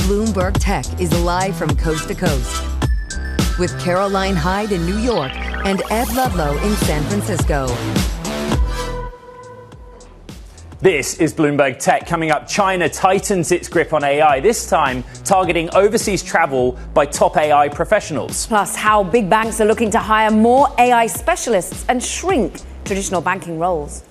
Bloomberg Tech is live from coast to coast with Caroline Hyde in New York and Ed Ludlow in San Francisco. This is Bloomberg Tech. Coming up, China tightens its grip on AI, this time targeting overseas travel by top AI professionals. Plus, how big banks are looking to hire more AI specialists and shrink traditional banking roles.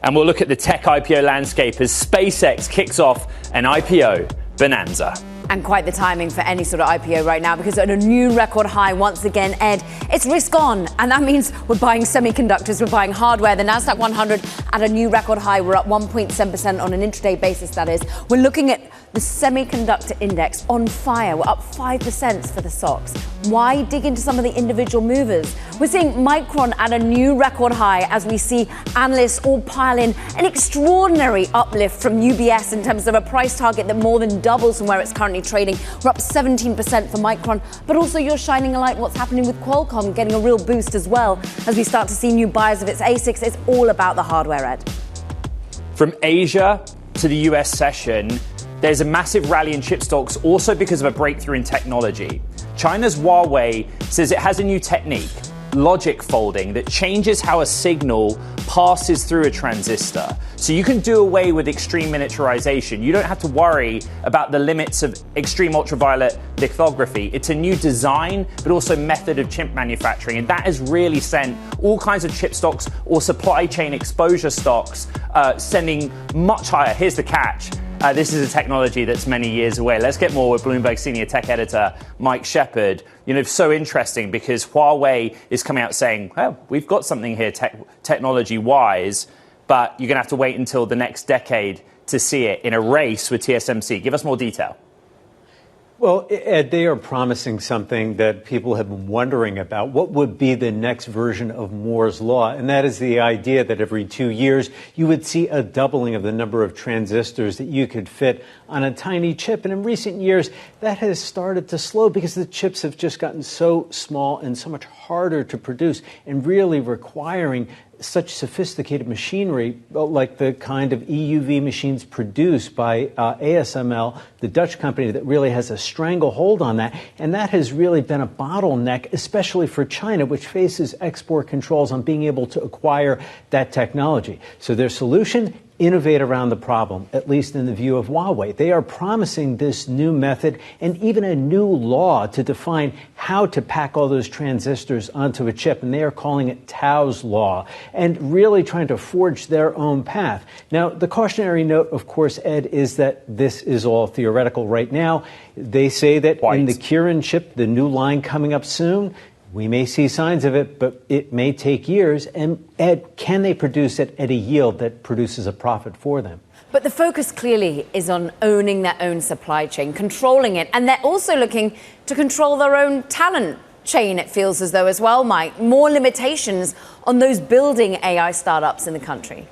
And we'll look at the tech IPO landscape as SpaceX kicks off an IPO bonanza. And quite the timing for any sort of IPO right now, because at a new record high once again, Ed, it's risk on. And that means we're buying semiconductors, we're buying hardware. The Nasdaq 100 at a new record high. We're up 1.7% on an intraday basis, that is. We're looking at the semiconductor index on fire. We're up 5% for the stocks. Why dig into some of the individual movers? We're seeing Micron at a new record high as we see analysts all pile in an extraordinary uplift from UBS in terms of a price target that more than doubles from where it's currently trading. We're up 17% for Micron, but also you're shining a light on what's happening with Qualcomm, getting a real boost as well as we start to see new buyers of its ASICs. It's all about the hardware, Ed. From Asia to the US session, there's a massive rally in chip stocks also because of a breakthrough in technology. China's Huawei says it has a new technique, logic folding, that changes how a signal passes through a transistor. So you can do away with extreme miniaturization. You don't have to worry about the limits of extreme ultraviolet lithography. It's a new design, but also method of chip manufacturing. And that has really sent all kinds of chip stocks or supply chain exposure stocks sending much higher. Here's the catch. This is a technology that's many years away. Let's get more with Bloomberg senior tech editor Mike Shepard. You know, so interesting because Huawei is coming out saying, well, we've got something here technology-wise, but you're going to have to wait until the next decade to see it in a race with TSMC. Give us more detail. Well, Ed, they are promising something that people have been wondering about. What would be the next version of Moore's Law? And that is the idea that every 2 years you would see a doubling of the number of transistors that you could fit on a tiny chip. And in recent years, that has started to slow because the chips have just gotten so small and so much harder to produce and really requiring such sophisticated machinery like the kind of EUV machines produced by ASML, the Dutch company that really has a stranglehold on that. And that has really been a bottleneck, especially for China, which faces export controls on being able to acquire that technology. So their solution, innovate around the problem, at least in the view of Huawei. They are promising this new method and even a new law to define how to pack all those transistors onto a chip, and they are calling it Tao's Law, and really trying to forge their own path. Now, the cautionary note, of course, Ed, is that this is all theoretical right now. They say that in the Kirin chip, the new line coming up soon, we may see signs of it, but it may take years. And, Ed, can they produce it at a yield that produces a profit for them? But the focus clearly is on owning their own supply chain, controlling it. And they're also looking to control their own talent chain, it feels as though, as well, Mike. More limitations on those building AI startups in the country.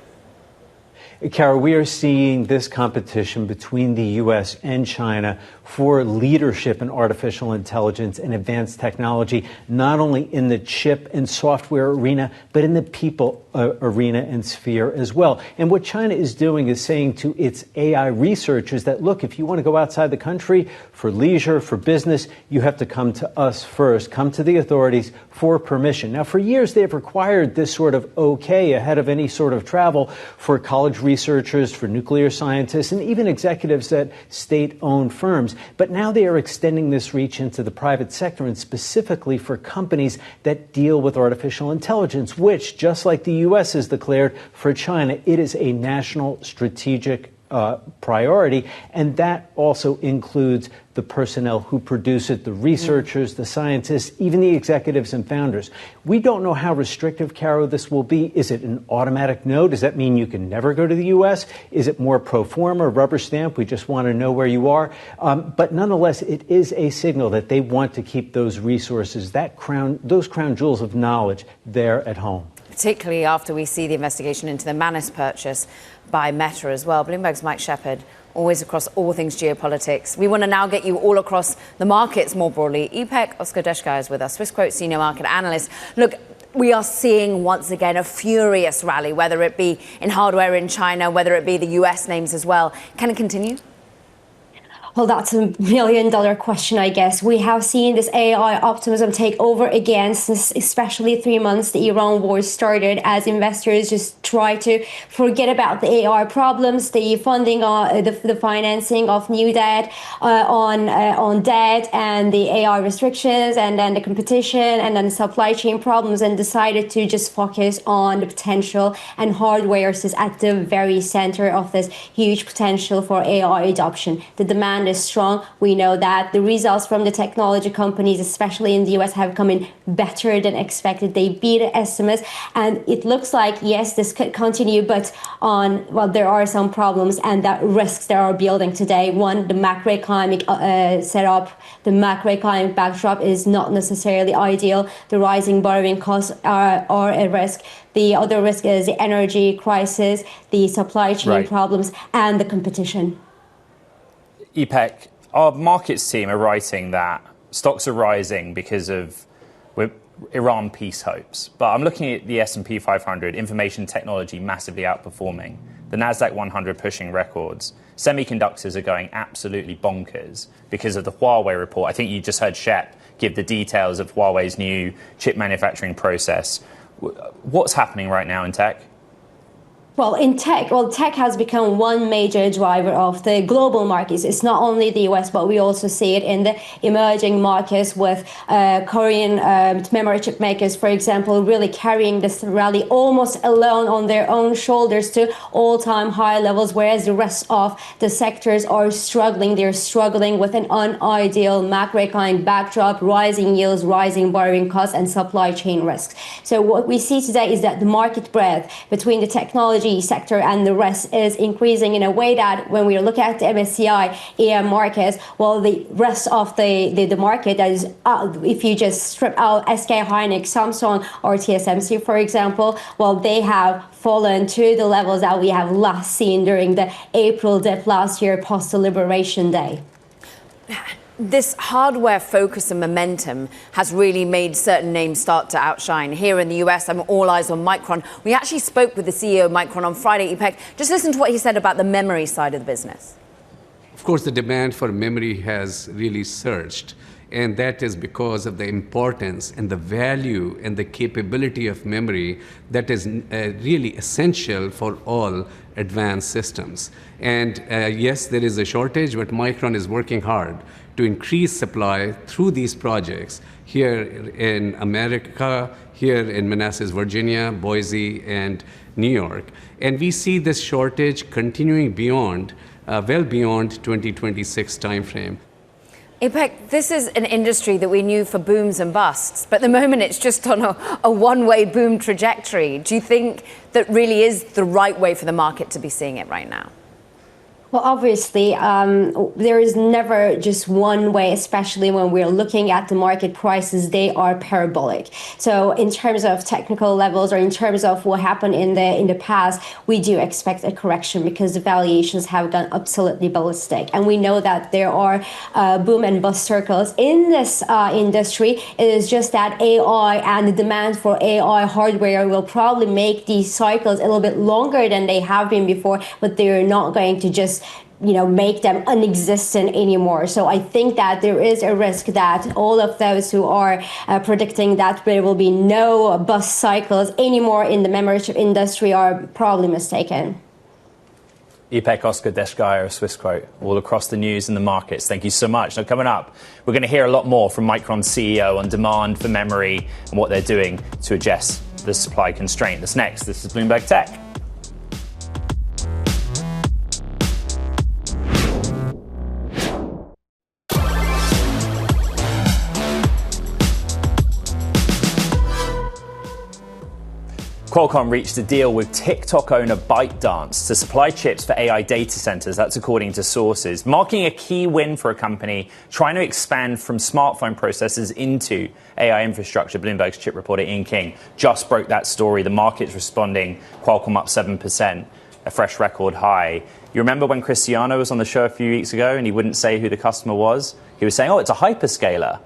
Kara, we are seeing this competition between the U.S. and China for leadership in artificial intelligence and advanced technology, not only in the chip and software arena, but in the people arena and sphere as well. And what China is doing is saying to its AI researchers that, look, if you want to go outside the country for leisure, for business, you have to come to us first, come to the authorities for permission. Now, for years, they've required this sort of okay ahead of any sort of travel for college researchers, for nuclear scientists, and even executives at state-owned firms. But now they are extending this reach into the private sector, and specifically for companies that deal with artificial intelligence, which, just like the U.S. has declared for China, it is a national strategic priority. And that also includes the personnel who produce it, the researchers, the scientists, even the executives and founders. We don't know how restrictive, Caro, this will be. Is it an automatic no? Does that mean you can never go to the U.S.? Is it more pro forma, rubber stamp? We just want to know where you are. But nonetheless, it is a signal that they want to keep those resources, those crown jewels of knowledge there at home. Particularly after we see the investigation into the Manus purchase by Meta as well. Bloomberg's Mike Shepard, always across all things geopolitics. We want to now get you all across the markets more broadly. IPEC, Oscar Deshka is with us, Swissquote senior market analyst. Look, we are seeing once again a furious rally, whether it be in hardware in China, whether it be the US names as well. Can it continue? Well, that's $1 million question, I guess. We have seen this AI optimism take over again since especially 3 months the Iran war started, as investors just try to forget about the AI problems, the funding, the financing of new debt on debt, and the AI restrictions, and then the competition, and then the supply chain problems, and decided to just focus on the potential, and hardware is at the very center of this huge potential for AI adoption. The demand is strong. We know that the results from the technology companies, especially in the US, have come in better than expected. They beat estimates, and it looks like, yes, this could continue, but there are some problems and that risks that are building today. One, the macroeconomic setup, the macroeconomic backdrop is not necessarily ideal. The rising borrowing costs are a risk. The other risk is the energy crisis, the supply chain problems, and the competition. Ipek, our markets team are writing that stocks are rising because of Iran peace hopes. But I'm looking at the S&P 500, information technology massively outperforming, the Nasdaq 100 pushing records. Semiconductors are going absolutely bonkers because of the Huawei report. I think you just heard Shep give the details of Huawei's new chip manufacturing process. What's happening right now in tech? Well, in tech, tech has become one major driver of the global markets. It's not only the US, but we also see it in the emerging markets with Korean memory chip makers, for example, really carrying this rally almost alone on their own shoulders to all-time high levels, whereas the rest of the sectors are struggling. They're struggling with an unideal macroeconomic backdrop, rising yields, rising borrowing costs, and supply chain risks. So what we see today is that the market breadth between the technology sector and the rest is increasing in a way that when we look at the MSCI EM markets, well, the rest of the market, that is, if you just strip out SK Hynix, Samsung, or TSMC, for example, well, they have fallen to the levels that we have last seen during the April dip last year post the Liberation Day. This hardware focus and momentum has really made certain names start to outshine. Here in the US, I'm all eyes on Micron. We actually spoke with the CEO of Micron on Friday, Ipek. Just listen to what he said about the memory side of the business. Of course, the demand for memory has really surged. And that is because of the importance and the value and the capability of memory that is really essential for all advanced systems. And yes, there is a shortage, but Micron is working hard to increase supply through these projects here in America, here in Manassas, Virginia, Boise, and New York. And we see this shortage continuing beyond, well beyond 2026 timeframe. Ipek, this is an industry that we knew for booms and busts, but at the moment it's just on a one-way boom trajectory. Do you think that really is the right way for the market to be seeing it right now? Well, obviously, there is never just one way, especially when we're looking at the market prices. They are parabolic. So in terms of technical levels, or in terms of what happened in the past, we do expect a correction because the valuations have gone absolutely ballistic. And we know that there are boom and bust circles in this industry. It is just that AI and the demand for AI hardware will probably make these cycles a little bit longer than they have been before, but they're not going to just make them non-existent anymore. So I think that there is a risk that all of those who are predicting that there will be no bust cycles anymore in the memory chip industry are probably mistaken. Ipek Oskar-Deshgaya of Swissquote, all across the news and the markets. Thank you so much. Now, coming up, we're going to hear a lot more from Micron's CEO on demand for memory and what they're doing to address the supply constraint. That's next. This is Bloomberg Tech. Qualcomm reached a deal with TikTok owner ByteDance to supply chips for AI data centers. That's according to sources, marking a key win for a company trying to expand from smartphone processors into AI infrastructure. Bloomberg's chip reporter Ian King just broke that story. The market's responding. Qualcomm up 7%, a fresh record high. You remember when Cristiano was on the show a few weeks ago and he wouldn't say who the customer was? He was saying, oh, it's a hyperscaler.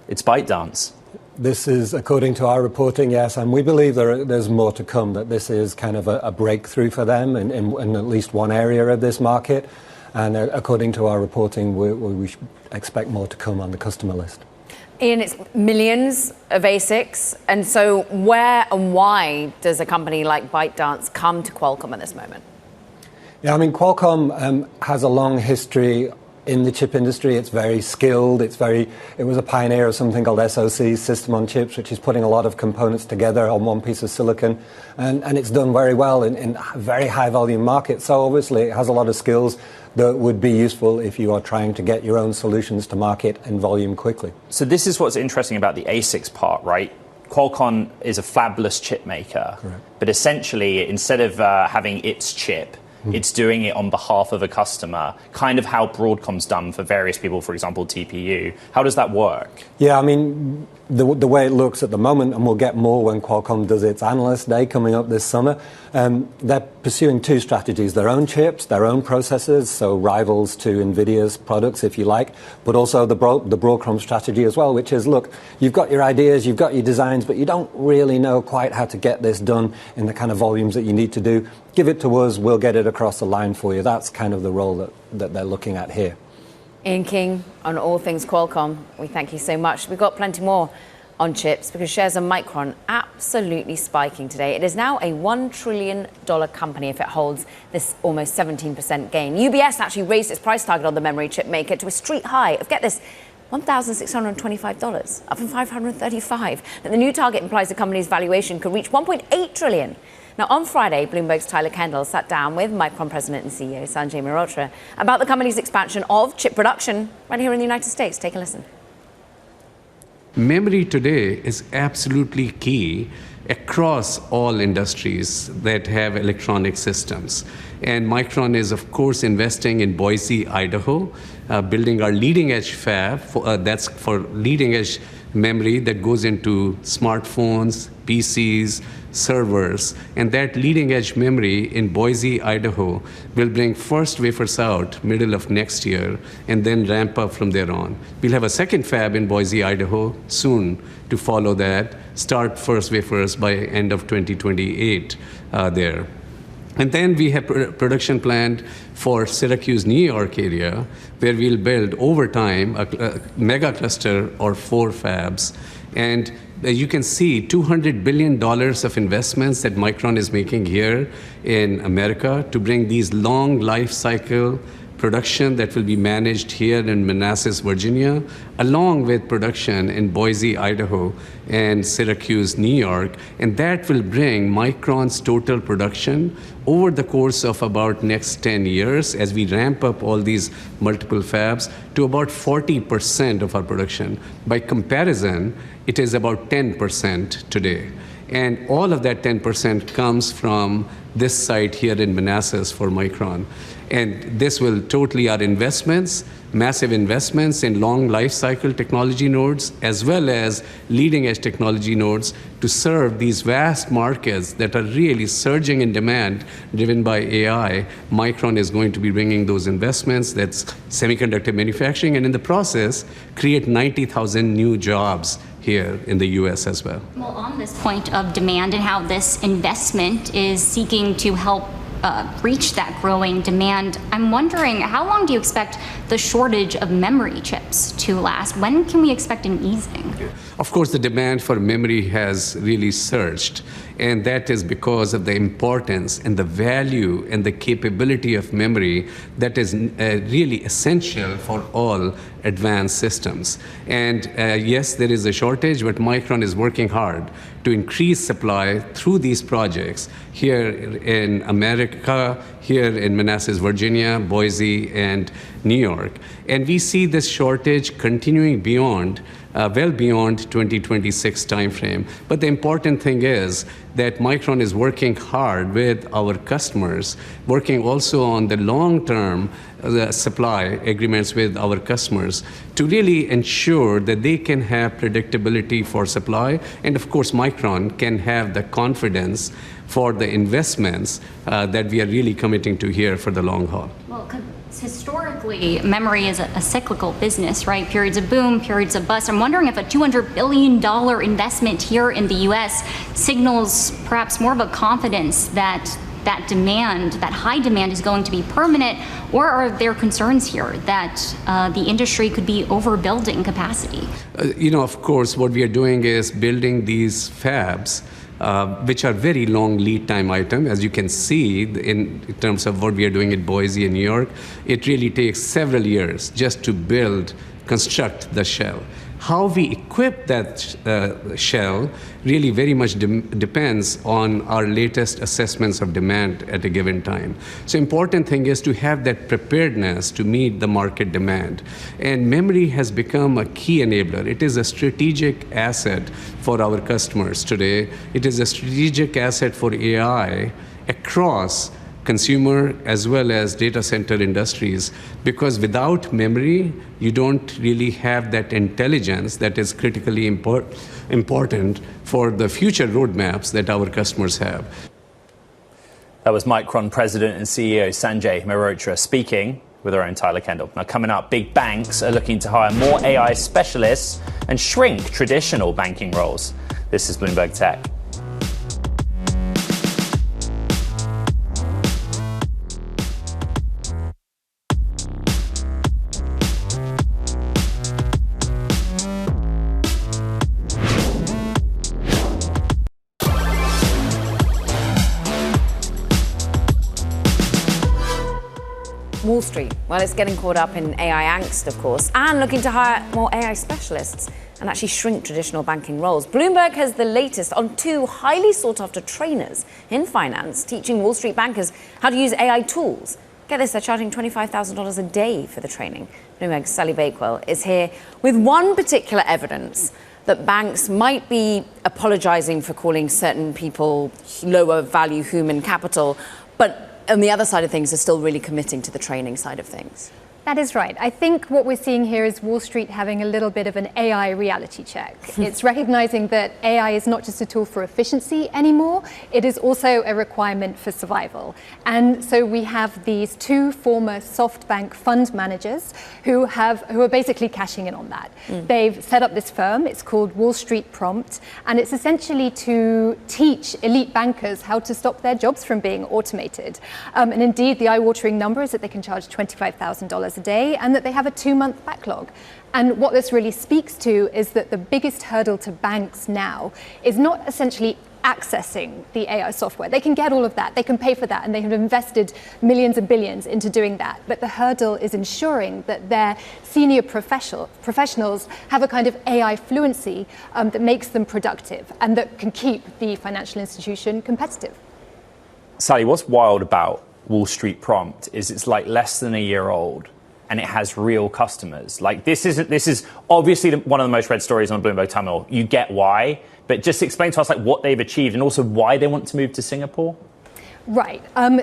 It's ByteDance. This is according to our reporting, yes, and we believe there's more to come, that this is kind of a breakthrough for them in at least one area of this market. And according to our reporting, we should expect more to come on the customer list. Ian, it's millions of ASICs, and so where and why does a company like ByteDance come to Qualcomm at this moment? Yeah, I mean, Qualcomm has a long history in the chip industry. It's very skilled. It was a pioneer of something called SoC, System on Chips, which is putting a lot of components together on one piece of silicon. And it's done very well in very high volume markets. So obviously it has a lot of skills that would be useful if you are trying to get your own solutions to market in volume quickly. So this is what's interesting about the ASICs part, right? Qualcomm is a fabless chip maker. Correct. But essentially, instead of having its chip, it's doing it on behalf of a customer, kind of how Broadcom's done for various people, for example, TPU. How does that work? Yeah, I mean, the way it looks at the moment, and we'll get more when Qualcomm does its Analyst Day coming up this summer, they're pursuing two strategies: their own chips, their own processors, so rivals to NVIDIA's products, if you like, but also the Broadcom strategy as well, which is, look, you've got your ideas, you've got your designs, but you don't really know quite how to get this done in the kind of volumes that you need to do. Give it to us, we'll get it across the line for you. That's kind of the role that they're looking at here. Ian King, on all things Qualcomm, we thank you so much. We've got plenty more on chips because shares of Micron absolutely spiking today. It is now a $1 trillion company if it holds this almost 17% gain. UBS actually raised its price target on the memory chip maker to a street high of, get this, $1,625, up from $535. And the new target implies the company's valuation could reach $1.8 trillion. Now, on Friday, Bloomberg's Tyler Kendall sat down with Micron President and CEO Sanjay Mehrotra about the company's expansion of chip production right here in the United States. Take a listen. Memory today is absolutely key across all industries that have electronic systems. And Micron is, of course, investing in Boise, Idaho, building our leading-edge fab. That's for leading-edge memory that goes into smartphones, PCs, servers. And that leading-edge memory in Boise, Idaho, will bring first wafers out middle of next year and then ramp up from there on. We'll have a second fab in Boise, Idaho soon to follow that, start first wafers by end of 2028 there. And then we have production planned for Syracuse, New York area, where we'll build over time a mega cluster or 4 fabs. And you can see $200 billion of investments that Micron is making here in America to bring these long life cycle production that will be managed here in Manassas, Virginia, along with production in Boise, Idaho, and Syracuse, New York. And that will bring Micron's total production over the course of about next 10 years, as we ramp up all these multiple fabs, to about 40% of our production. By comparison, it is about 10% today. And all of that 10% comes from this site here in Manassas for Micron. And this will totally our investments, massive investments in long life cycle technology nodes, as well as leading edge technology nodes to serve these vast markets that are really surging in demand driven by AI. Micron is going to be bringing those investments, that's semiconductor manufacturing, and in the process, create 90,000 new jobs here in the US as well. Well, on this point of demand and how this investment is seeking to help reach that growing demand, I'm wondering, how long do you expect the shortage of memory chips to last? When can we expect an easing? Of course, the demand for memory has really surged, and that is because of the importance and the value and the capability of memory that is really essential for all advanced systems. And yes, there is a shortage, but Micron is working hard to increase supply through these projects here in America, here in Manassas, Virginia, Boise, and New York. And we see this shortage continuing beyond, well beyond 2026 timeframe. But the important thing is that Micron is working hard with our customers, working also on the long-term supply agreements with our customers to really ensure that they can have predictability for supply. And of course, Micron can have the confidence for the investments that we are really committing to here for the long haul. Well, historically, memory is a cyclical business, right? Periods of boom, periods of bust. I'm wondering if a $200 billion investment here in the US signals perhaps more of a confidence that that demand, that high demand, is going to be permanent, or are there concerns here that the industry could be overbuilding capacity? Of course, what we are doing is building these fabs, which are very long lead time item. As you can see in terms of what we are doing in Boise and New York, it really takes several years just to construct the shell. How we equip that shell really very much depends on our latest assessments of demand at a given time. So important thing is to have that preparedness to meet the market demand. And memory has become a key enabler. It is a strategic asset for our customers today. It is a strategic asset for AI across consumer as well as data center industries, because without memory, you don't really have that intelligence that is critically important for the future roadmaps that our customers have. That was Micron President and CEO Sanjay Mehrotra speaking with our own Tyler Kendall. Now, coming up, big banks are looking to hire more AI specialists and shrink traditional banking roles. This is Bloomberg Tech. Wall Street, well, it's getting caught up in AI angst, of course, and looking to hire more AI specialists and actually shrink traditional banking roles. Bloomberg has the latest on two highly sought-after trainers in finance teaching Wall Street bankers how to use AI tools. Get this, they're charging $25,000 a day for the training. Bloomberg's Sally Bakewell is here with one particular evidence that banks might be apologizing for calling certain people lower value human capital, but on the other side of things, are still really committing to the training side of things. That is right. I think what we're seeing here is Wall Street having a little bit of an AI reality check. It's recognizing that AI is not just a tool for efficiency anymore, it is also a requirement for survival. And so we have these two former SoftBank fund managers who are basically cashing in on that. They've set up this firm, it's called Wall Street Prompt, and it's essentially to teach elite bankers how to stop their jobs from being automated. And indeed, the eye-watering number is that they can charge $25,000 a day, and that they have a 2-month backlog. And what this really speaks to is that the biggest hurdle to banks now is not essentially accessing the AI software. They can get all of that, they can pay for that, and they have invested millions and billions into doing that. But the hurdle is ensuring that their senior professionals have a kind of AI fluency that makes them productive and that can keep the financial institution competitive. Sally, what's wild about Wall Street Prompt is it's like less than a year old, and it has real customers. Like this is obviously one of the most read stories on Bloomberg Terminal. You get why, but just explain to us like what they've achieved and also why they want to move to Singapore. Right.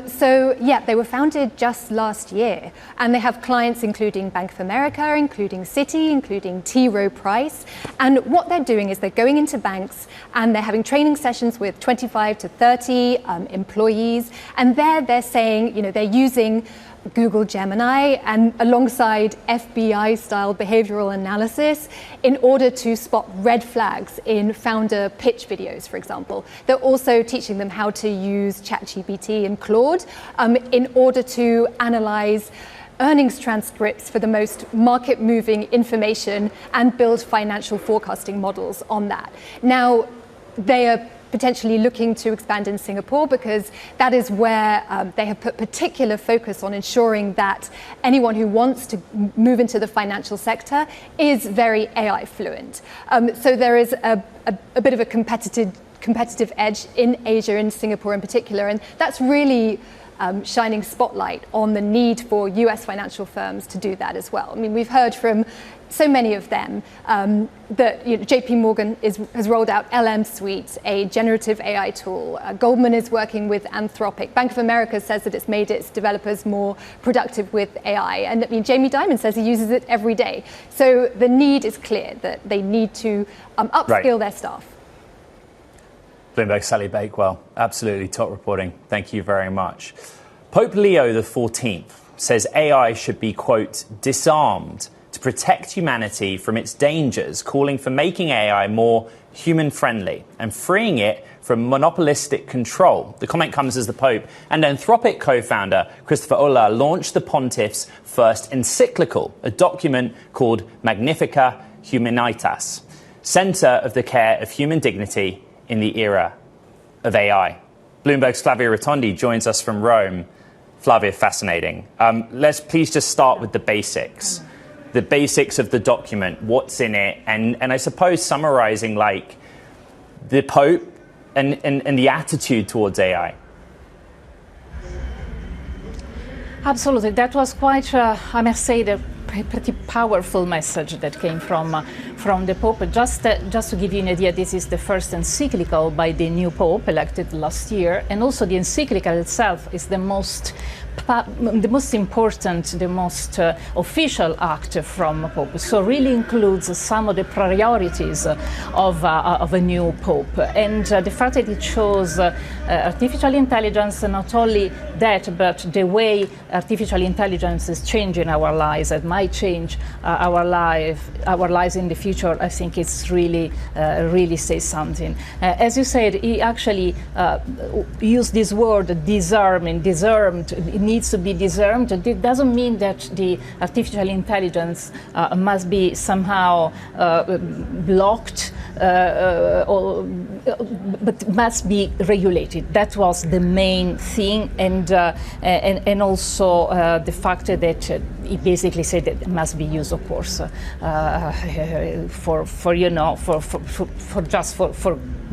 So, they were founded just last year, and they have clients including Bank of America, including Citi, including T. Rowe Price. And what they're doing is they're going into banks and they're having training sessions with 25 to 30 employees. And they're saying, they're using Google Gemini and alongside FBI-style behavioral analysis in order to spot red flags in founder pitch videos, for example. They're also teaching them how to use ChatGPT and Claude in order to analyze earnings transcripts for the most market-moving information and build financial forecasting models on that. Now, they are potentially looking to expand in Singapore because that is where they have put particular focus on ensuring that anyone who wants to move into the financial sector is very AI fluent. So there is a bit of a competitive edge in Asia, in Singapore in particular, and that's really shining spotlight on the need for US financial firms to do that as well. I mean, we've heard from so many of them that JP Morgan has rolled out LM Suite, a generative AI tool. Goldman is working with Anthropic. Bank of America says that it's made its developers more productive with AI. And Jamie Dimon says he uses it every day. So the need is clear that they need to upskill their staff. Bloomberg Sally Bakewell, absolutely top reporting. Thank you very much. Pope Leo XIV says AI should be, quote, disarmed to protect humanity from its dangers, calling for making AI more human-friendly, and freeing it from monopolistic control. The comment comes as the Pope and Anthropic co-founder Christopher Olah launched the Pontiff's first encyclical, a document called Magnifica Humanitas, Center of the Care of Human Dignity in the Era of AI. Bloomberg's Flavia Rotondi joins us from Rome. Flavia, fascinating. Let's please just start with the basics. The basics of the document, what's in it, and I suppose summarizing like the Pope and the attitude towards AI. Absolutely. That was quite, I must say, the pretty powerful message that came from the Pope. Just to give you an idea, this is the first encyclical by the new Pope elected last year, and also the encyclical itself is the most important, the most official act from Pope. So really includes some of the priorities of a new Pope. And the fact that it shows artificial intelligence, not only that, but the way artificial intelligence is changing our lives and might change our lives in the future, I think it's really says something. As you said, he actually used this word, disarmed. It needs to be disarmed. It doesn't mean that the artificial intelligence must be somehow blocked, but must be regulated. That was the main thing, and also the fact that he basically said that it must be used, of course, for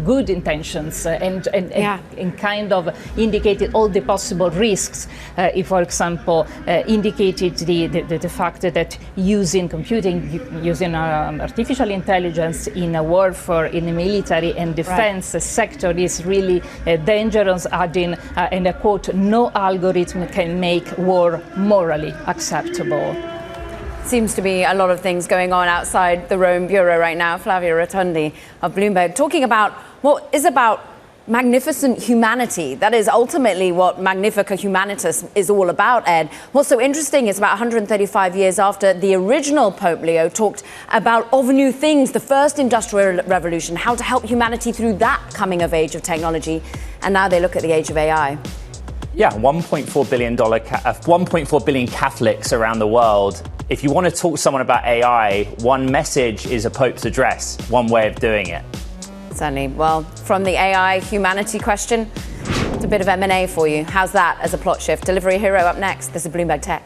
good intentions and kind of indicated all the possible risks. If, for example, indicated the fact that using computing, using artificial intelligence in a warfare, in the military and defense sector is really dangerous, adding, and I quote, no algorithm can make war morally acceptable. Seems to be a lot of things going on outside the Rome bureau right now. Flavia Rotondi of Bloomberg talking about what is about magnificent humanity. That is ultimately what Magnifica Humanitas is all about, Ed. What's so interesting is about 135 years after the original Pope Leo talked about of new things, the first industrial revolution, how to help humanity through that coming of age of technology. And now they look at the age of AI. Yeah, $1.4 billion Catholics around the world. If you want to talk to someone about AI, one message is a Pope's address, one way of doing it. Certainly. Well, from the AI humanity question, it's a bit of M&A for you. How's that as a plot shift? Delivery Hero up next. This is Bloomberg Tech.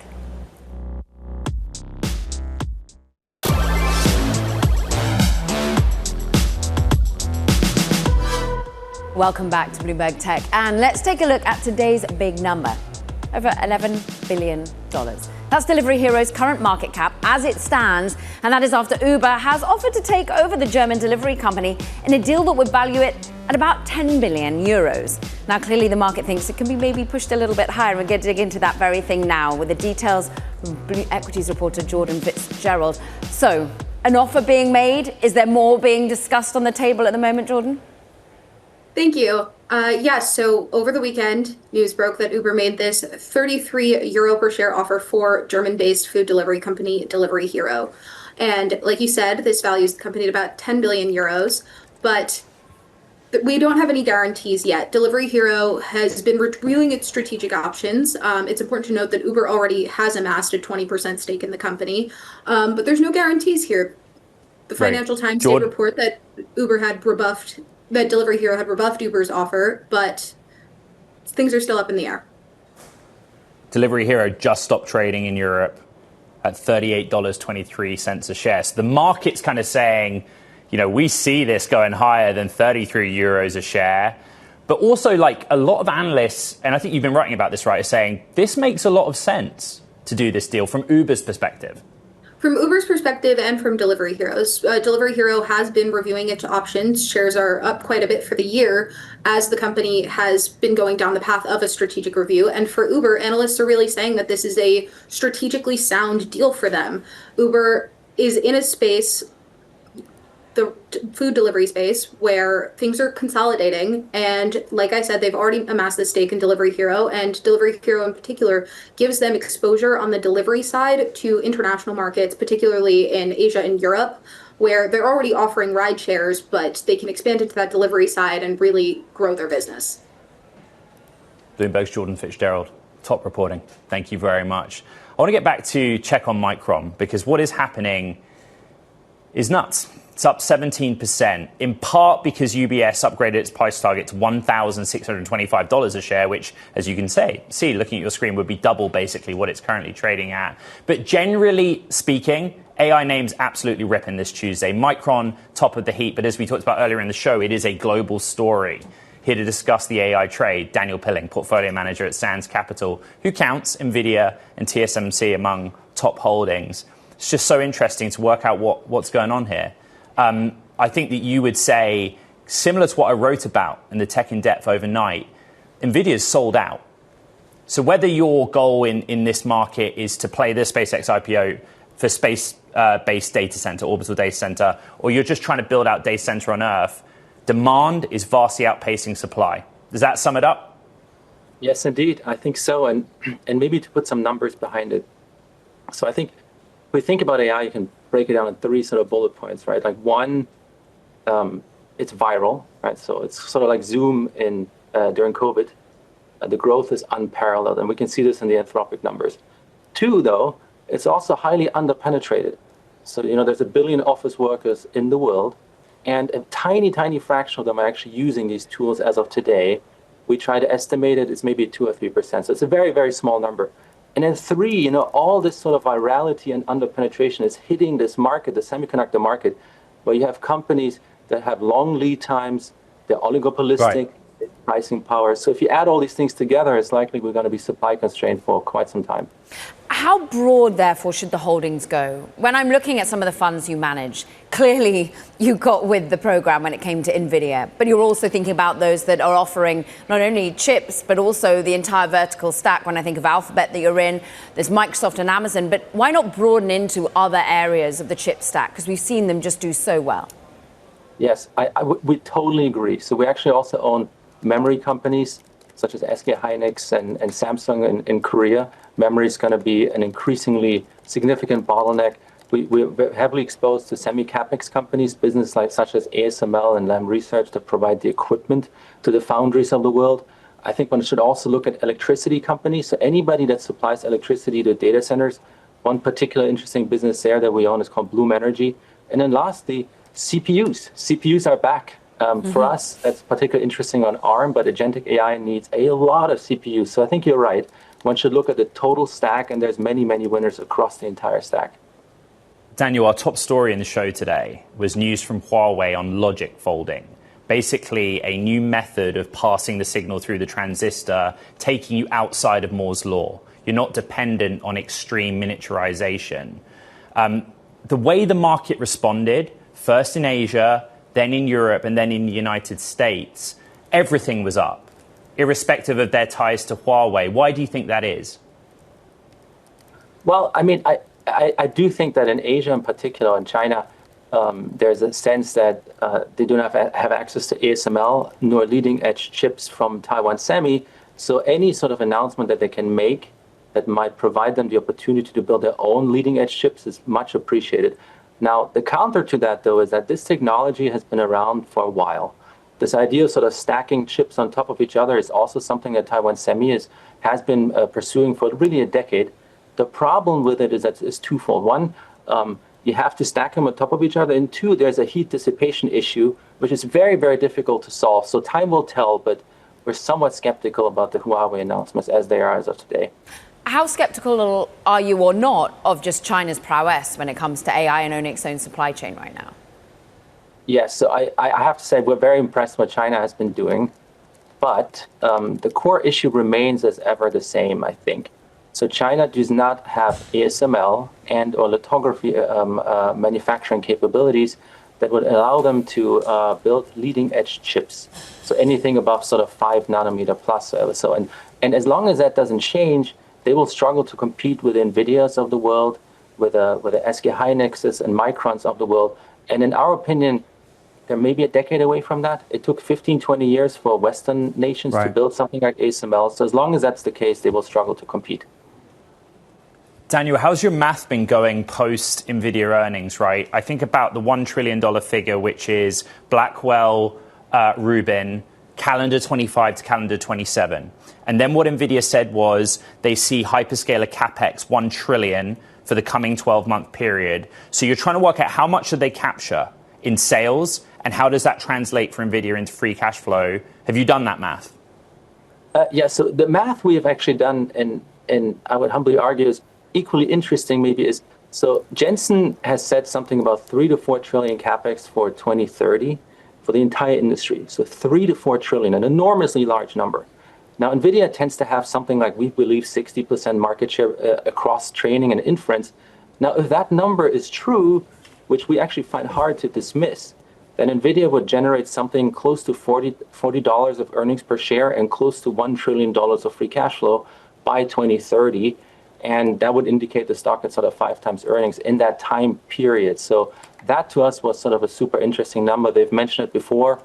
Welcome back to Bloomberg Tech. And let's take a look at today's big number, over $11 billion. That's Delivery Hero's current market cap as it stands, and that is after Uber has offered to take over the German delivery company in a deal that would value it at about 10 billion euros. Now, clearly the market thinks it can be maybe pushed a little bit higher. We're going to dig into that very thing now with the details from Blue Equities reporter Jordan Fitzgerald. So, an offer being made. Is there more being discussed on the table at the moment, Jordan? Thank you. Yes, so over the weekend, news broke that Uber made this 33 euro per share offer for German-based food delivery company Delivery Hero. And like you said, this values the company at about 10 billion euros, but we don't have any guarantees yet. Delivery Hero has been reviewing its strategic options. It's important to note that Uber already has amassed a 20% stake in the company, but there's no guarantees here. The Financial Times did report that Delivery Hero had rebuffed Uber's offer, but things are still up in the air. Delivery Hero just stopped trading in Europe at $38.23 a share. So the market's kind of saying, you know, we see this going higher than 33 euros a share. But also, like, a lot of analysts, and I think you've been writing about this, right, are saying this makes a lot of sense to do this deal from Uber's perspective. From Uber's perspective and from Delivery Hero's, Delivery Hero has been reviewing its options. Shares are up quite a bit for the year as the company has been going down the path of a strategic review. And for Uber, analysts are really saying that this is a strategically sound deal for them. Uber is in a space, the food delivery space, where things are consolidating. And like I said, they've already amassed this stake in Delivery Hero, and Delivery Hero in particular gives them exposure on the delivery side to international markets, particularly in Asia and Europe, where they're already offering ride shares, but they can expand into that delivery side and really grow their business. Bloomberg's Jordan Fitzgerald, top reporting. Thank you very much. I want to get back to check on Micron, because what is happening is nuts. It's up 17%, in part because UBS upgraded its price target to $1,625 a share, which, as you can see, looking at your screen, would be double basically what it's currently trading at. But generally speaking, AI names absolutely ripping this Tuesday. Micron, top of the heap, but as we talked about earlier in the show, it is a global story. Here to discuss the AI trade, Daniel Pilling, portfolio manager at Sands Capital, who counts NVIDIA and TSMC among top holdings. It's just so interesting to work out what's going on here. I think that you would say, similar to what I wrote about in the Tech in Depth overnight, NVIDIA's sold out. So whether your goal in this market is to play the SpaceX IPO for space-based data center, orbital data center, or you're just trying to build out data center on Earth, demand is vastly outpacing supply. Does that sum it up? Yes, indeed. I think so. And maybe to put some numbers behind it. So I think if we think about AI, you can break it down in three sort of bullet points, right? Like one, it's viral, right? So it's sort of like Zoom during COVID. The growth is unparalleled, and we can see this in the Anthropic numbers. Two, though, it's also highly underpenetrated. So, there's 1 billion office workers in the world, and a tiny, tiny fraction of them are actually using these tools as of today. We try to estimate it's maybe 2 or 3%. So it's a very, very small number. And then three, all this sort of virality and underpenetration is hitting this market, the semiconductor market, where you have companies that have long lead times, they're oligopolistic, pricing power. So if you add all these things together, it's likely we're going to be supply constrained for quite some time. How broad, therefore, should the holdings go? When I'm looking at some of the funds you manage, clearly you got with the program when it came to NVIDIA, but you're also thinking about those that are offering not only chips, but also the entire vertical stack. When I think of Alphabet that you're in, there's Microsoft and Amazon, but why not broaden into other areas of the chip stack? Because we've seen them just do so well. Yes, we totally agree. So we actually also own memory companies such as SK Hynix and Samsung in Korea. Memory is going to be an increasingly significant bottleneck. We're heavily exposed to semi-capex companies, business such as ASML and Lam Research that provide the equipment to the foundries of the world. I think one should also look at electricity companies. So anybody that supplies electricity to data centers, one particular interesting business there that we own is called Bloom Energy. And then lastly, CPUs. CPUs are back. For us, that's particularly interesting on ARM, but agentic AI needs a lot of CPUs. So I think you're right. One should look at the total stack, and there's many, many winners across the entire stack. Daniel, our top story in the show today was news from Huawei on logic folding. Basically, a new method of passing the signal through the transistor, taking you outside of Moore's law. You're not dependent on extreme miniaturization. The way the market responded, first in Asia, then in Europe, and then in the United States, everything was up, irrespective of their ties to Huawei. Why do you think that is? Well, I mean, I do think that in Asia in particular, in China, there's a sense that they do not have access to ASML nor leading edge chips from Taiwan Semi. So any sort of announcement that they can make that might provide them the opportunity to build their own leading edge chips is much appreciated. Now, the counter to that, though, is that this technology has been around for a while. This idea of sort of stacking chips on top of each other is also something that Taiwan Semi has been pursuing for really a decade. The problem with it is that it's twofold. One, you have to stack them on top of each other. And two, there's a heat dissipation issue, which is very, very difficult to solve. So time will tell, but we're somewhat skeptical about the Huawei announcements as they are as of today. How skeptical are you or not of just China's prowess when it comes to AI and owning its own supply chain right now? Yes, so I have to say we're very impressed with what China has been doing, but the core issue remains as ever the same, I think. So China does not have ASML and or lithography manufacturing capabilities that would allow them to build leading edge chips. So anything above sort of 5 nanometer plus. And as long as that doesn't change, they will struggle to compete with NVIDIAs of the world, with the SK Hynixes and Microns of the world. And in our opinion, they're maybe a decade away from that. It took 15, 20 years for Western nations to build something like ASML. So as long as that's the case, they will struggle to compete. Daniel, how's your math been going post NVIDIA earnings, right? I think about the $1 trillion figure, which is Blackwell, Rubin, calendar 25 to calendar 27. And then what NVIDIA said was they see hyperscaler CapEx 1 trillion for the coming 12-month period. So you're trying to work out how much should they capture in sales and how does that translate for NVIDIA into free cash flow? Have you done that math? Yeah, so the math we have actually done, and I would humbly argue is equally interesting maybe, is so Jensen has said something about 3 to 4 trillion capex for 2030 for the entire industry. So 3 to 4 trillion, an enormously large number. Now, NVIDIA tends to have something like, we believe, 60% market share across training and inference. Now, if that number is true, which we actually find hard to dismiss, then NVIDIA would generate something close to $40 of earnings per share and close to $1 trillion of free cash flow by 2030. And that would indicate the stock at sort of 5 times earnings in that time period. So that to us was sort of a super interesting number. They've mentioned it before.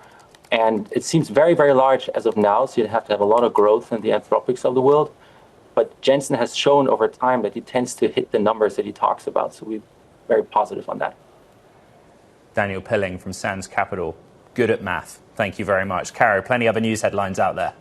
And it seems very, very large as of now. So you'd have to have a lot of growth in the Anthropics of the world. But Jensen has shown over time that he tends to hit the numbers that he talks about. So we're very positive on that. Daniel Pilling from Sands Capital. Good at math. Thank you very much. Caro, plenty other news headlines out there.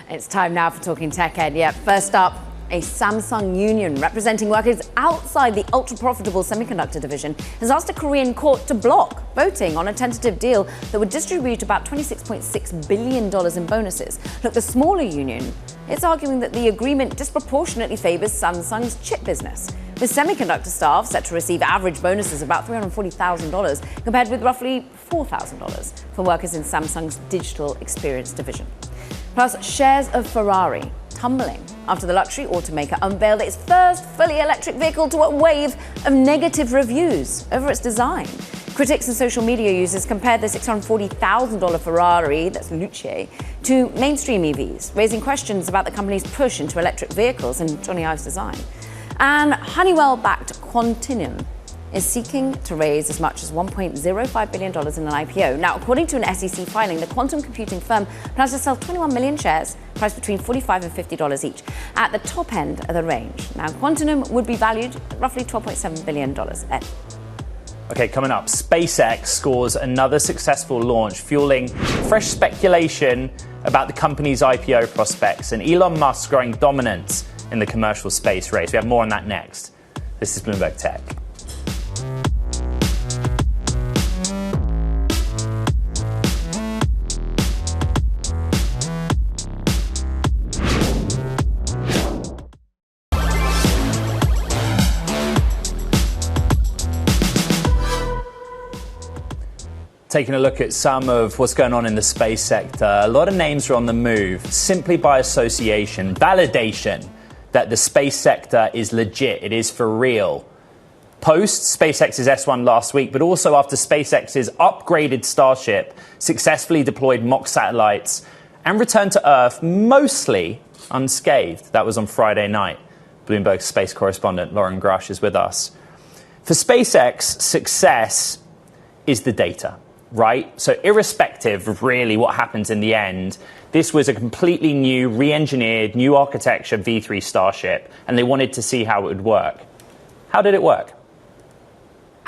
It's time now for Talking Tech, Ed. Yeah, first up, a Samsung union representing workers outside the ultra-profitable semiconductor division has asked a Korean court to block voting on a tentative deal that would distribute about $26.6 billion in bonuses. Look, the smaller union is arguing that the agreement disproportionately favors Samsung's chip business, with semiconductor staff set to receive average bonuses of about $340,000 compared with roughly $4,000 for workers in Samsung's digital experience division. Plus, shares of Ferrari tumbling after the luxury automaker unveiled its first fully electric vehicle to a wave of negative reviews over its design. Critics and social media users compared the $640,000 Ferrari, that's Luce, to mainstream EVs, raising questions about the company's push into electric vehicles and Johnny Ive's design. And Honeywell-backed Quantinuum is seeking to raise as much as $1.05 billion in an IPO. Now, according to an SEC filing, the quantum computing firm plans to sell 21 million shares, priced between $45 and $50 each, at the top end of the range. Now, Quantinuum would be valued at roughly $12.7 billion. Ed. Okay, coming up, SpaceX scores another successful launch, fueling fresh speculation about the company's IPO prospects and Elon Musk growing dominance in the commercial space race. We have more on that next. This is Bloomberg Tech. Taking a look at some of what's going on in the space sector, a lot of names are on the move simply by association, validation that the space sector is legit, it is for real. Post SpaceX's S1 last week, but also after SpaceX's upgraded Starship successfully deployed mock satellites and returned to Earth mostly unscathed. That was on Friday night. Bloomberg space correspondent Loren Grush is with us. For SpaceX, success is the data. Right? So irrespective of really what happens in the end, this was a completely new, re-engineered, new architecture V3 Starship, and they wanted to see how it would work. How did it work?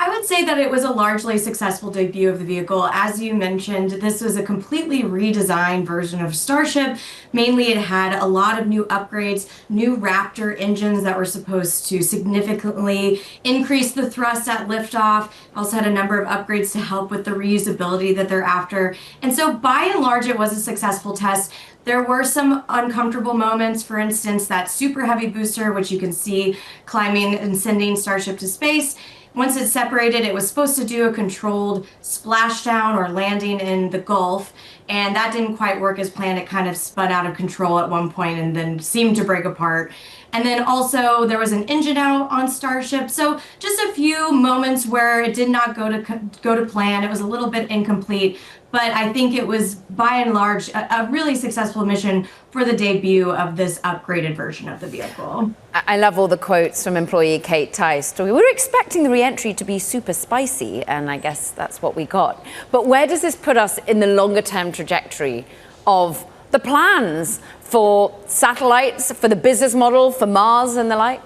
I would say that it was a largely successful debut of the vehicle. As you mentioned, this was a completely redesigned version of Starship. Mainly, it had a lot of new upgrades, new Raptor engines that were supposed to significantly increase the thrust at liftoff. Also had a number of upgrades to help with the reusability that they're after. And so by and large, it was a successful test. There were some uncomfortable moments, for instance, that super heavy booster, which you can see climbing and sending Starship to space. Once it separated, it was supposed to do a controlled splashdown or landing in the Gulf, and that didn't quite work as planned. It kind of spun out of control at one point and then seemed to break apart. And then also there was an engine out on Starship. So just a few moments where it did not go to plan. It was a little bit incomplete, but I think it was by and large a really successful mission for the debut of this upgraded version of the vehicle. I love all the quotes from employee Kate Tice. We were expecting the re-entry to be super spicy, and I guess that's what we got. But where does this put us in the longer-term trajectory of the plans for satellites, for the business model, for Mars and the like?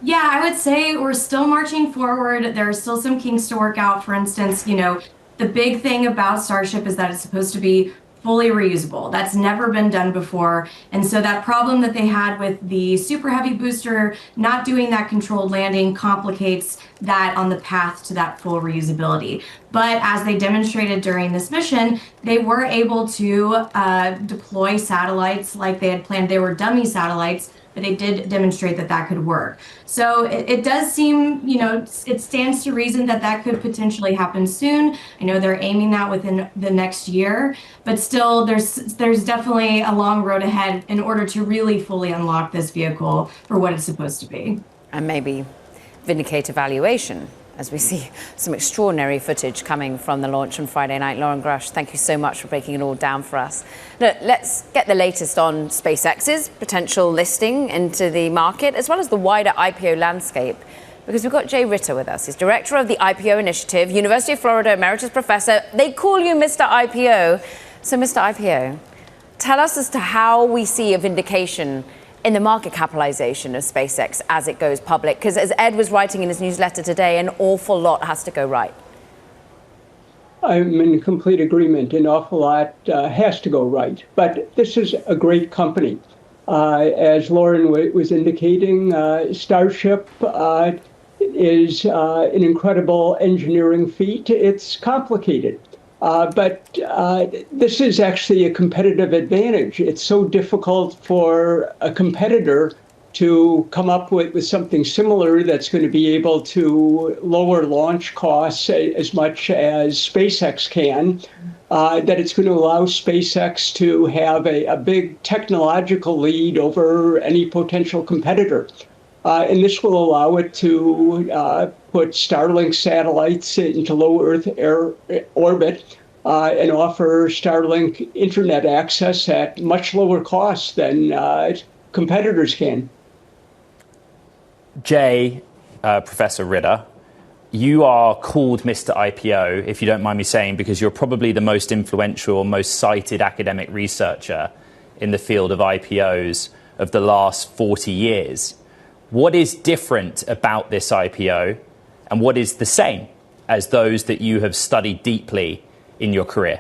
Yeah, I would say we're still marching forward. There are still some kinks to work out. For instance, the big thing about Starship is that it's supposed to be fully reusable. That's never been done before. And so that problem that they had with the Super Heavy booster not doing that controlled landing complicates that on the path to that full reusability. But as they demonstrated during this mission, they were able to deploy satellites like they had planned. They were dummy satellites, but they did demonstrate that that could work. So it does seem, it stands to reason that that could potentially happen soon. I know they're aiming that within the next year, but still there's definitely a long road ahead in order to really fully unlock this vehicle for what it's supposed to be. And maybe vindicate evaluation, as we see some extraordinary footage coming from the launch on Friday night. Loren, Grush, thank you so much for breaking it all down for us. Look, let's get the latest on SpaceX's potential listing into the market, as well as the wider IPO landscape, because we've got Jay Ritter with us. He's director of the IPO Initiative, University of Florida Emeritus Professor. They call you Mr. IPO. So, Mr. IPO, tell us as to how we see a vindication in the market capitalization of SpaceX as it goes public? Because as Ed was writing in his newsletter today, an awful lot has to go right. I'm in complete agreement. An awful lot has to go right. But this is a great company. As Loren was indicating, Starship is an incredible engineering feat. It's complicated. But this is actually a competitive advantage. It's so difficult for a competitor to come up with something similar that's going to be able to lower launch costs as much as SpaceX can, that it's going to allow SpaceX to have a big technological lead over any potential competitor. And this will allow it to put Starlink satellites into low Earth orbit and offer Starlink internet access at much lower cost than competitors can. Jay, Professor Ritter, you are called Mr. IPO, if you don't mind me saying, because you're probably the most influential, most cited academic researcher in the field of IPOs of the last 40 years. What is different about this IPO, and what is the same as those that you have studied deeply in your career?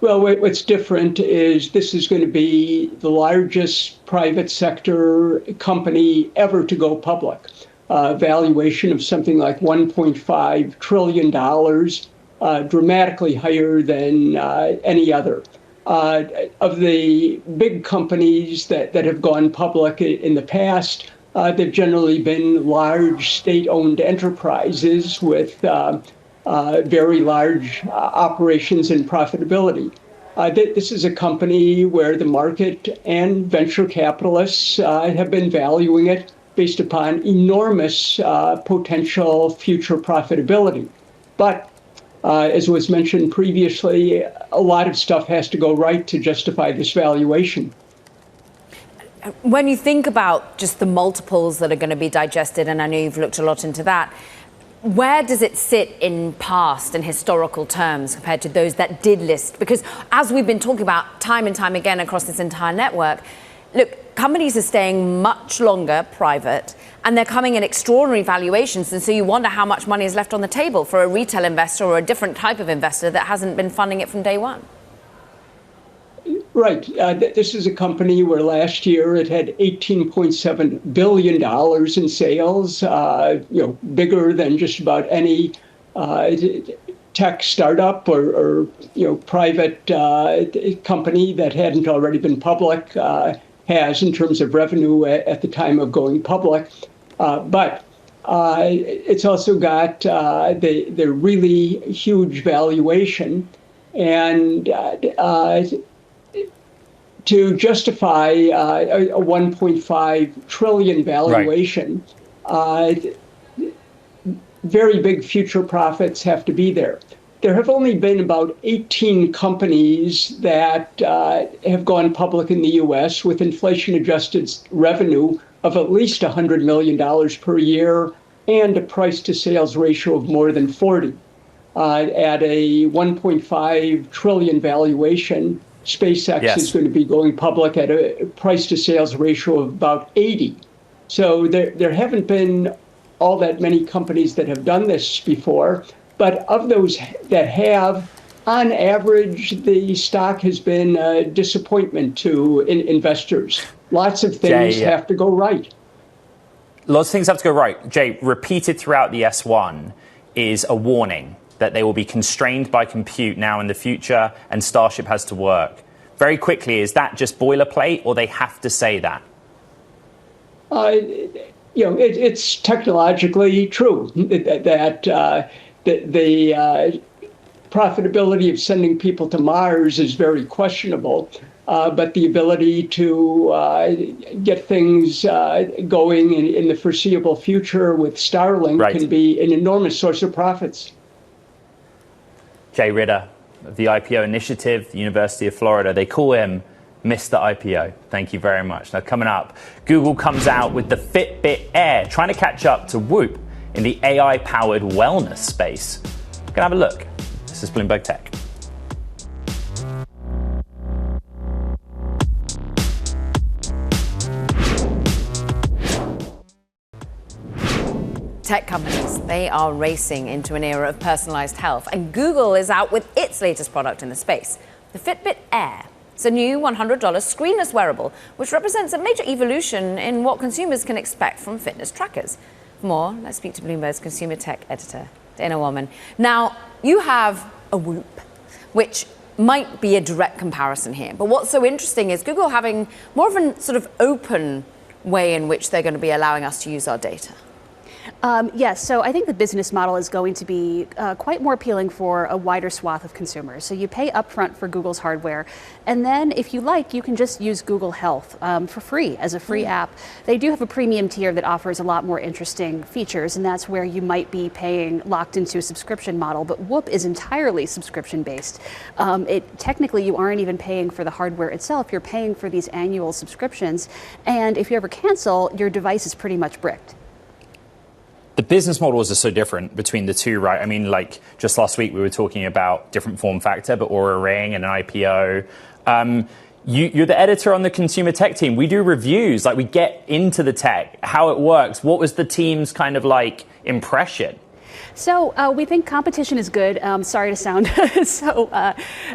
Well, what's different is this is going to be the largest private sector company ever to go public. Valuation of something like $1.5 trillion, dramatically higher than any other. Of the big companies that have gone public in the past, they've generally been large state-owned enterprises with very large operations and profitability. This is a company where the market and venture capitalists have been valuing it based upon enormous potential future profitability. But as was mentioned previously, a lot of stuff has to go right to justify this valuation. When you think about just the multiples that are going to be digested, and I know you've looked a lot into that, where does it sit in past and historical terms compared to those that did list? Because as we've been talking about time and time again across this entire network, look, companies are staying much longer private, and they're coming at extraordinary valuations. And so you wonder how much money is left on the table for a retail investor or a different type of investor that hasn't been funding it from day one. Right. This is a company where last year it had $18.7 billion in sales, bigger than just about any tech startup or private company that hadn't already been public has in terms of revenue at the time of going public. But it's also got the really huge valuation. And to justify a 1.5 trillion valuation, very big future profits have to be there. There have only been about 18 companies that have gone public in the U.S. with inflation-adjusted revenue of at least $100 million per year and a price-to-sales ratio of more than 40. At a 1.5 trillion valuation, SpaceX is going to be going public at a price-to-sales ratio of about 80. So there haven't been all that many companies that have done this before. But of those that have, on average, the stock has been a disappointment to investors. Lots of things have to go right. Lots of things have to go right. Jay, repeated throughout the S1 is a warning that they will be constrained by compute now in the future and Starship has to work. Very quickly, is that just boilerplate or they have to say that? It's technologically true that the profitability of sending people to Mars is very questionable, but the ability to get things going in the foreseeable future with Starlink can be an enormous source of profits. Jay Ritter of the IPO Initiative, the University of Florida, they call him Mr. IPO. Thank you very much. Now, coming up, Google comes out with the Fitbit Air, trying to catch up to Whoop in the AI-powered wellness space. We're going to have a look. This is Bloomberg Tech. Tech companies, they are racing into an era of personalized health, and Google is out with its latest product in the space, the Fitbit Air. It's a new $100 screenless wearable, which represents a major evolution in what consumers can expect from fitness trackers. For more, let's speak to Bloomberg's consumer tech editor, Dana Wollman. Now, you have a Whoop, which might be a direct comparison here. But what's so interesting is Google having more of a sort of open way in which they're going to be allowing us to use our data. Yes, so I think the business model is going to be quite more appealing for a wider swath of consumers. So you pay upfront for Google's hardware, and then if you like, you can just use Google Health for free as a free app. They do have a premium tier that offers a lot more interesting features, and that's where you might be paying locked into a subscription model. But Whoop is entirely subscription-based. Technically, you aren't even paying for the hardware itself. You're paying for these annual subscriptions, and if you ever cancel, your device is pretty much bricked. The business models are so different between the two, right? I mean, like just last week we were talking about different form factor, but Oura Ring and an IPO. You're the editor on the consumer tech team. We do reviews, like we get into the tech, how it works. What was the team's kind of like impression? So we think competition is good. Sorry to sound so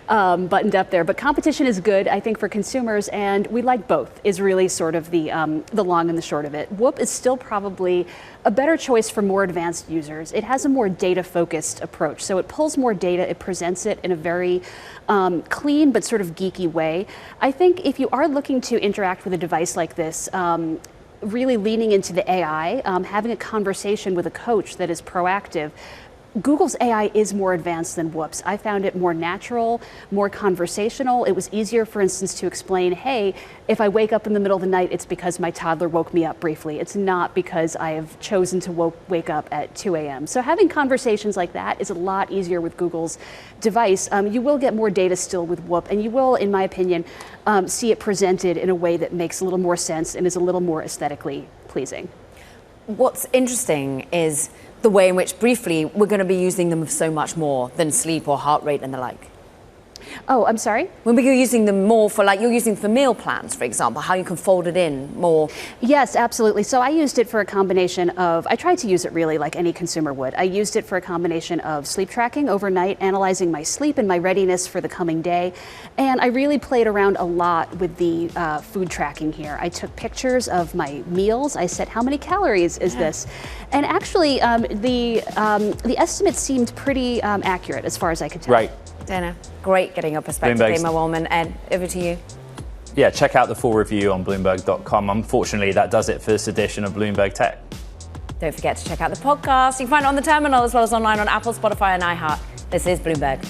buttoned up there, but competition is good, I think, for consumers, and we like both is really sort of the long and the short of it. Whoop is still probably a better choice for more advanced users. It has a more data-focused approach, so it pulls more data, it presents it in a very clean but sort of geeky way. I think if you are looking to interact with a device like this, really leaning into the AI, having a conversation with a coach that is proactive. Google's AI is more advanced than Whoop's. I found it more natural, more conversational. It was easier, for instance, to explain, hey, if I wake up in the middle of the night, it's because my toddler woke me up briefly. It's not because I have chosen to wake up at 2 a.m. So having conversations like that is a lot easier with Google's device. You will get more data still with Whoop, and you will, in my opinion, see it presented in a way that makes a little more sense and is a little more aesthetically pleasing. What's interesting is the way in which, briefly, we're going to be using them so much more than sleep or heart rate and the like. Oh, I'm sorry? When we're using them more for, like, you're using for meal plans, for example, how you can fold it in more. Yes, absolutely. So I used it for a combination of, I tried to use it really like any consumer would. I used it for a combination of sleep tracking overnight, analyzing my sleep and my readiness for the coming day. And I really played around a lot with the food tracking here. I took pictures of my meals. I said, how many calories is this? And actually, the estimate seemed pretty accurate as far as I could tell. Right. Dana, great getting your perspective, Dana Wollman. Ed, over to you. Yeah, check out the full review on Bloomberg.com. Unfortunately, that does it for this edition of Bloomberg Tech. Don't forget to check out the podcast. You can find it on the terminal as well as online on Apple, Spotify, and iHeart. This is Bloomberg.